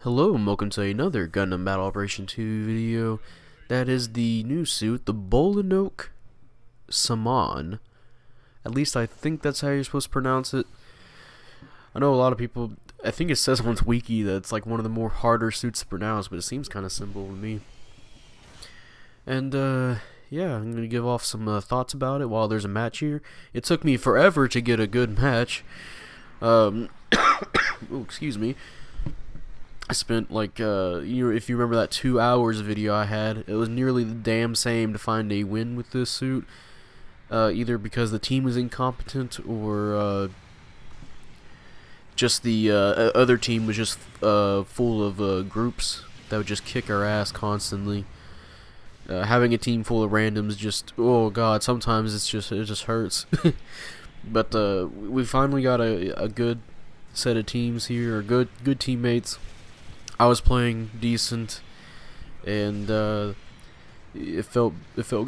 Hello and welcome to another Gundam Battle Operation 2 video. That is the new suit, the Bolinoak Sammahn. At least I think that's how you're supposed to pronounce it. I know a lot of people, I think it says on its wiki that it's like one of the more harder suits to pronounce, but it seems kind of simple to me. And yeah, I'm going to give off some thoughts about it while there's a match here. It took me forever to get a good match. Oh, excuse me. I spent like if you remember that 2 hours video I had, it was nearly the damn same to find a win with this suit, either because the team was incompetent or just the other team was just full of groups that would just kick our ass constantly. Having a team full of randoms just, oh god, sometimes it just hurts. But we finally got a good set of teams here, or good teammates. I was playing decent, and it felt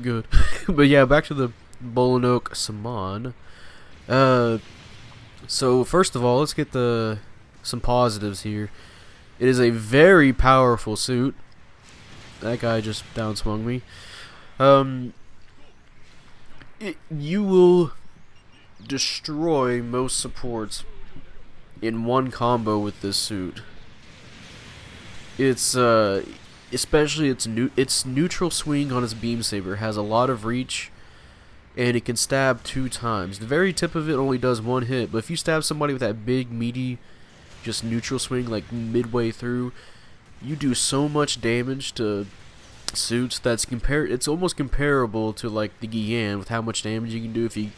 good. But yeah, back to the Bolinoak Sammahn. So first of all, let's get some positives here. It is a very powerful suit. That guy just down swung me. You will destroy most supports in one combo with this suit. It's especially its neutral swing on its beam saber has a lot of reach, and it can stab 2 times. The very tip of it only does 1 hit, but if you stab somebody with that big meaty just neutral swing like midway through, you do so much damage to suits that's it's almost comparable to like the Gundam with how much damage you can do if you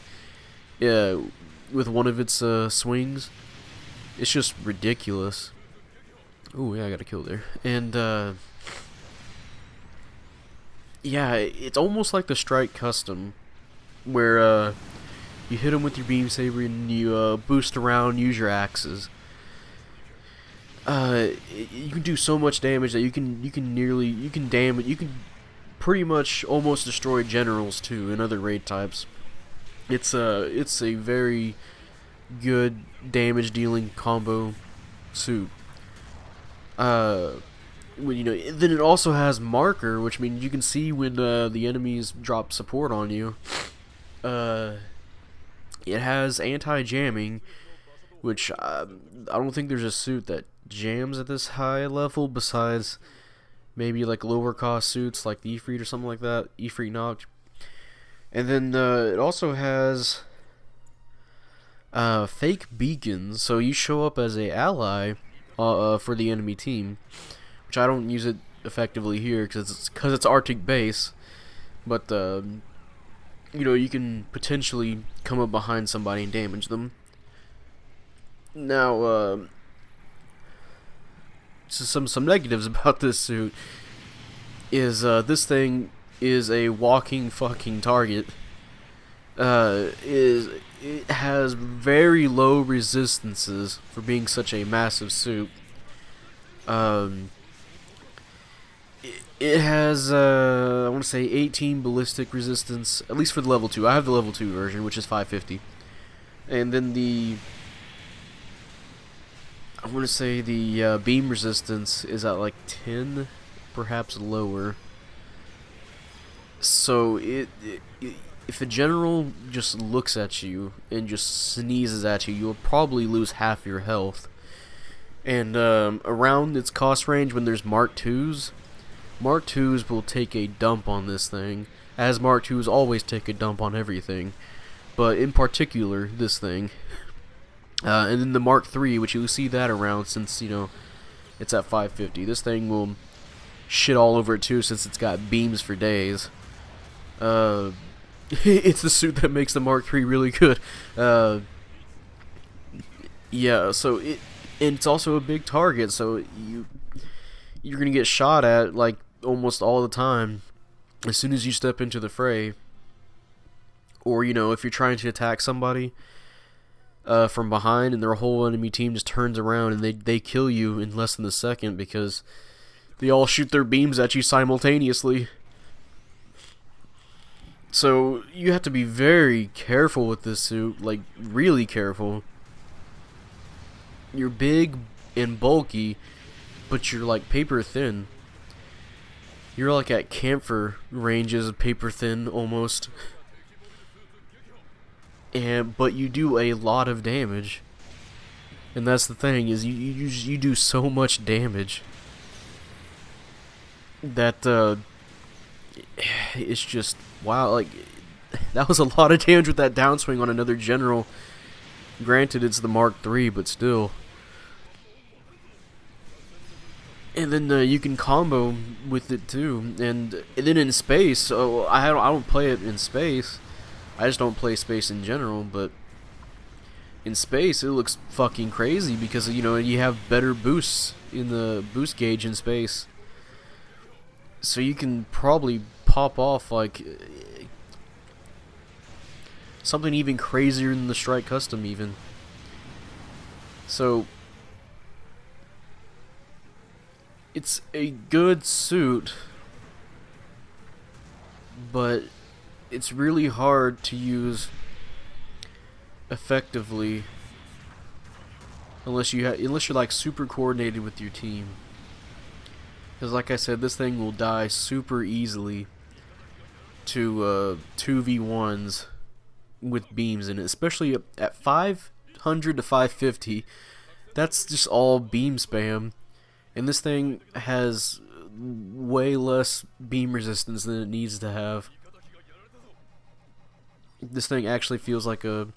with one of its swings. It's just ridiculous. Oh yeah, I got a kill there. And yeah, it's almost like the Strike Custom, where you hit them with your beam saber and you boost around, use your axes. You can do so much damage that you can pretty much almost destroy generals too and other raid types. It's a very good damage dealing combo suit. Then it also has marker, which means you can see when the enemies drop support on you. It has anti-jamming, which I don't think there's a suit that jams at this high level besides maybe like lower cost suits like the Ifrit or something like that, Ifrit Noct. And then it also has fake beacons, so you show up as a ally for the enemy team, which I don't use it effectively here because it's Arctic base, but you can potentially come up behind somebody and damage them. Now, so some negatives about this suit is this thing is a walking fucking target. It has very low resistances for being such a massive suit. It has I want to say 18 ballistic resistance, at least for the level 2. I have the level 2 version, which is 550. And then I want to say the beam resistance is at like 10, perhaps lower. So if a general just looks at you and just sneezes at you, you'll probably lose half your health. And around its cost range, when there's Mark IIs will take a dump on this thing, as Mark IIs always take a dump on everything, but in particular this thing. And then the Mark III, which you'll see that around since it's at 550. This thing will shit all over it too, since it's got beams for days. It's the suit that makes the Mark III really good. Yeah, so it's also a big target, so you're gonna get shot at like almost all the time as soon as you step into the fray. Or if you're trying to attack somebody from behind and their whole enemy team just turns around and they kill you in less than a second because they all shoot their beams at you simultaneously. So you have to be very careful with this suit, like really careful. You're big and bulky, but you're like paper thin. You're like at camphor ranges of paper thin almost. But you do a lot of damage. And that's the thing, is you do so much damage that it's just wow. Like, that was a lot of damage with that downswing on another general. Granted, it's the Mark III, but still. And then you can combo with it too. And then in space, so I don't play it in space. I just don't play space in general, but in space it looks fucking crazy because, you know, you have better boosts in the boost gauge in space. So you can probably pop off like something even crazier than the Strike Custom even. So it's a good suit, but it's really hard to use effectively unless you're like super coordinated with your team. Because like I said, this thing will die super easily to 2v1s with beams in it, especially at 500 to 550. That's just all beam spam, and this thing has way less beam resistance than it needs to have. This thing actually feels like the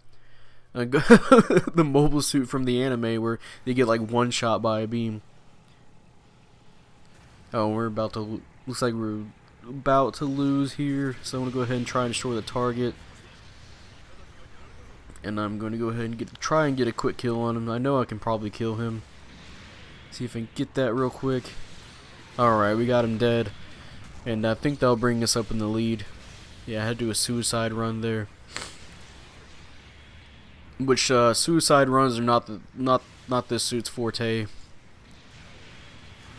mobile suit from the anime where they get like one shot by a beam. Oh, looks like we're about to lose here, so I'm gonna go ahead and try and destroy the target. And I'm going to go ahead and try and get a quick kill on him. I know I can probably kill him. See if I can get that real quick. Alright, we got him dead. And I think that'll bring us up in the lead. Yeah, I had to do a suicide run there. Which suicide runs are not this suit's forte.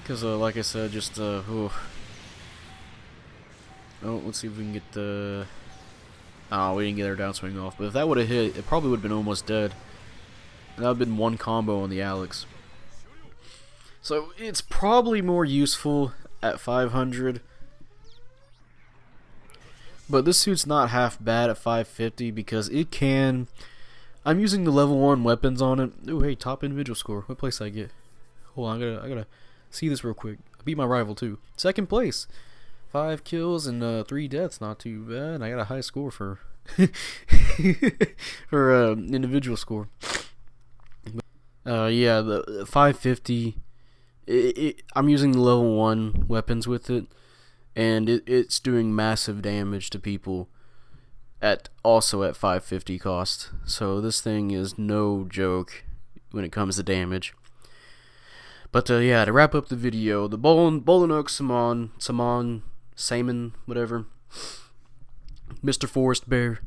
Because like I said, just oh, let's see if we can get the. Oh, we didn't get our downswing off, but if that would have hit, it probably would have been almost dead. And that would have been one combo on the Alex. So it's probably more useful at 500. But this suit's not half bad at 550 because it can. I'm using the level 1 weapons on it. Ooh, hey, top individual score. What place did I get? Hold on, I gotta see this real quick. I beat my rival too. Second place. 5 kills and 3 deaths, not too bad. I got a high score for for individual score. Yeah, the 550. I'm using the level 1 weapons with it, and it's doing massive damage to people also at 550 cost. So this thing is no joke when it comes to damage. But yeah, to wrap up the video, the Bolinoak Sammahn, whatever, Mr. Forest Bear.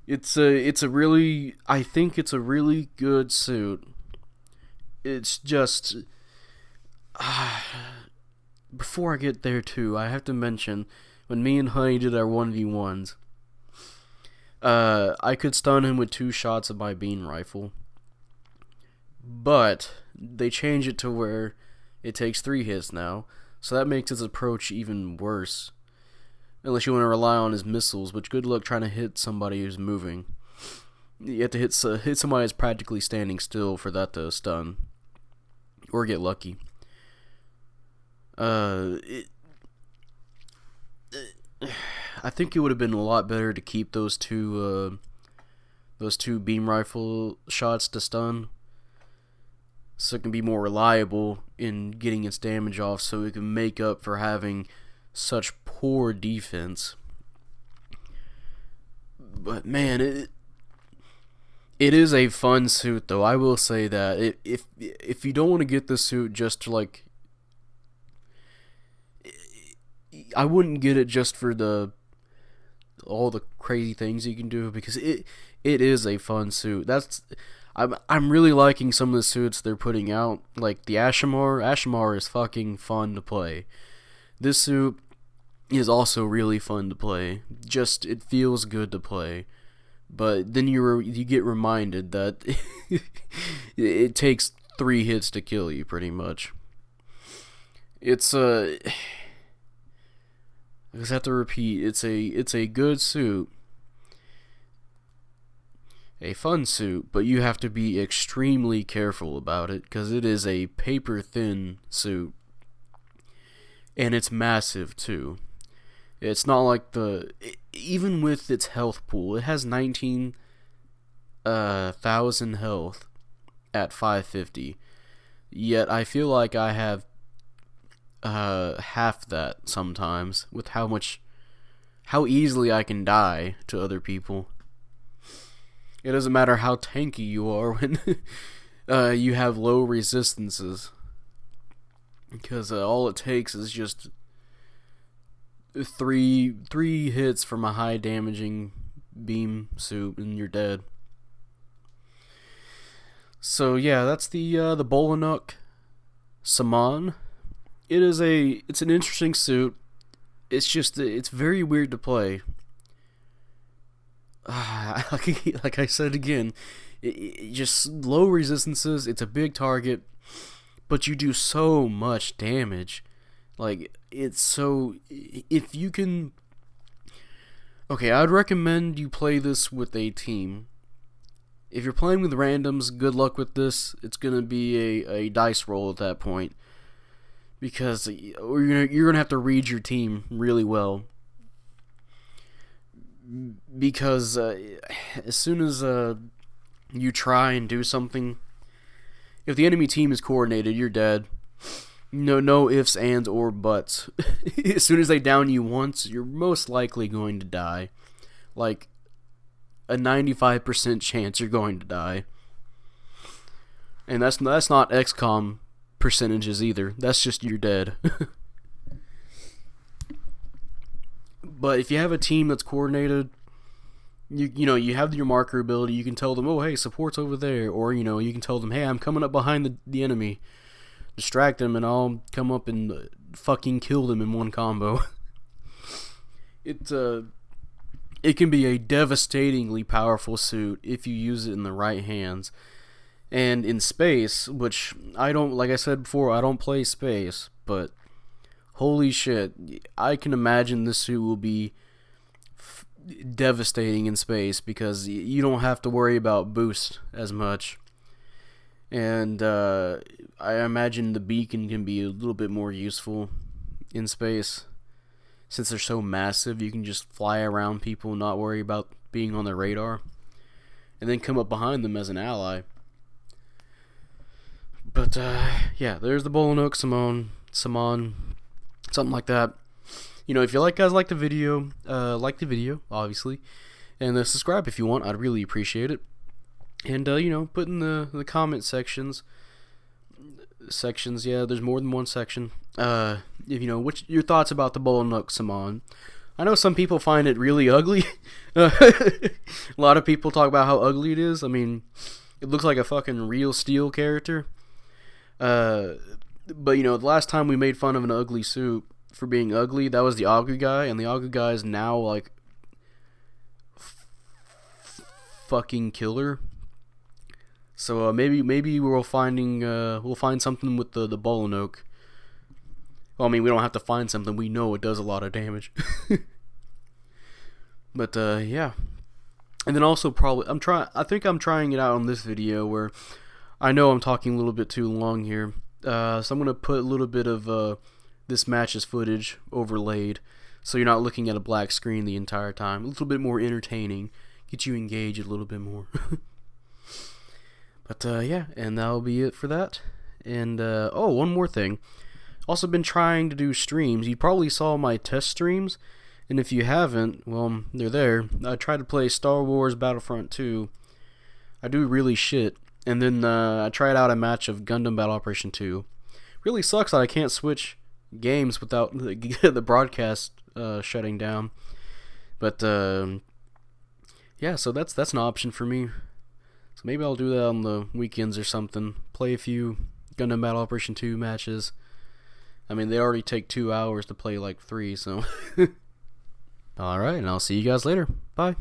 It's a really, I think it's a really good suit. It's just, before I get there too, I have to mention when me and Honey did our 1v1s, I could stun him with 2 shots of my beam rifle, but they changed it to where it takes 3 hits now. So that makes his approach even worse. Unless you want to rely on his missiles, which good luck trying to hit somebody who's moving. You have to hit somebody who's practically standing still for that to stun. Or get lucky. I think it would have been a lot better to keep those two beam rifle shots to stun, so it can be more reliable in getting its damage off, so it can make up for having such poor defense. But man, it is a fun suit though. I will say that if you don't want to get this suit just to like, I wouldn't get it just for all the crazy things you can do, because it is a fun suit. I'm really liking some of the suits they're putting out, like the Ashamar. Ashamar is fucking fun to play. This suit is also really fun to play. Just, it feels good to play. But then you get reminded that it takes 3 hits to kill you, pretty much. It's I just have to repeat, it's a good suit, a fun suit, but you have to be extremely careful about it, because it is a paper thin suit, and it's massive too. It's not like even with its health pool, it has 19,000 health at 550, yet I feel like I have half that sometimes, with how easily I can die to other people. It doesn't matter how tanky you are when you have low resistances, because all it takes is just three hits from a high damaging beam suit and you're dead. So yeah, that's the Bolinoak Sammahn. It's an interesting suit. It's very weird to play. Like I said again, it just low resistances. It's a big target, but you do so much damage. Like, if you can. Okay, I'd recommend you play this with a team. If you're playing with randoms, good luck with this. It's gonna be a dice roll at that point, because you're gonna have to read your team really well. Because as soon as you try and do something, if the enemy team is coordinated, you're dead. No ifs, ands, or buts. As soon as they down you once, you're most likely going to die. Like, a 95% chance you're going to die. And that's not XCOM percentages either. That's just you're dead. But if you have a team that's coordinated, you have your marker ability. You can tell them, oh, hey, support's over there. Or, you can tell them, hey, I'm coming up behind the enemy. Distract them, and I'll come up and fucking kill them in one combo. It can be a devastatingly powerful suit if you use it in the right hands. And in space, which like I said before, I don't play space, but holy shit, I can imagine this suit will be devastating in space, because you don't have to worry about boost as much. And I imagine the beacon can be a little bit more useful in space. Since they're so massive, you can just fly around people and not worry about being on their radar. And then come up behind them as an ally. But, yeah, there's the Bolinoak Sammahn, something like that. If you guys like the video, obviously. And subscribe if you want, I'd really appreciate it. And, put in the comment sections, yeah, there's more than one section. If your thoughts about the Bolinoak Sammahn. I know some people find it really ugly. A lot of people talk about how ugly it is. I mean, it looks like a fucking real steel character. But the last time we made fun of an ugly suit for being ugly, that was the Augu guy, and the Augu guy is now like fucking killer. So maybe we'll find something with the Bolinoak. Well, I mean, we don't have to find something. We know it does a lot of damage. But yeah. And then also I think I'm trying it out on this video, where I know I'm talking a little bit too long here. So I'm gonna put a little bit of this match's footage overlaid, so you're not looking at a black screen the entire time. A little bit more entertaining, get you engaged a little bit more. But yeah, and that'll be it for that. And one more thing. Also been trying to do streams. You probably saw my test streams, and if you haven't, well, they're there. I tried to play Star Wars Battlefront 2. I do really shit. And then I tried out a match of Gundam Battle Operation 2. Really sucks that I can't switch games without the broadcast shutting down. But yeah, so that's an option for me. So maybe I'll do that on the weekends or something. Play a few Gundam Battle Operation 2 matches. I mean, they already take 2 hours to play like 3, so. Alright, and I'll see you guys later. Bye.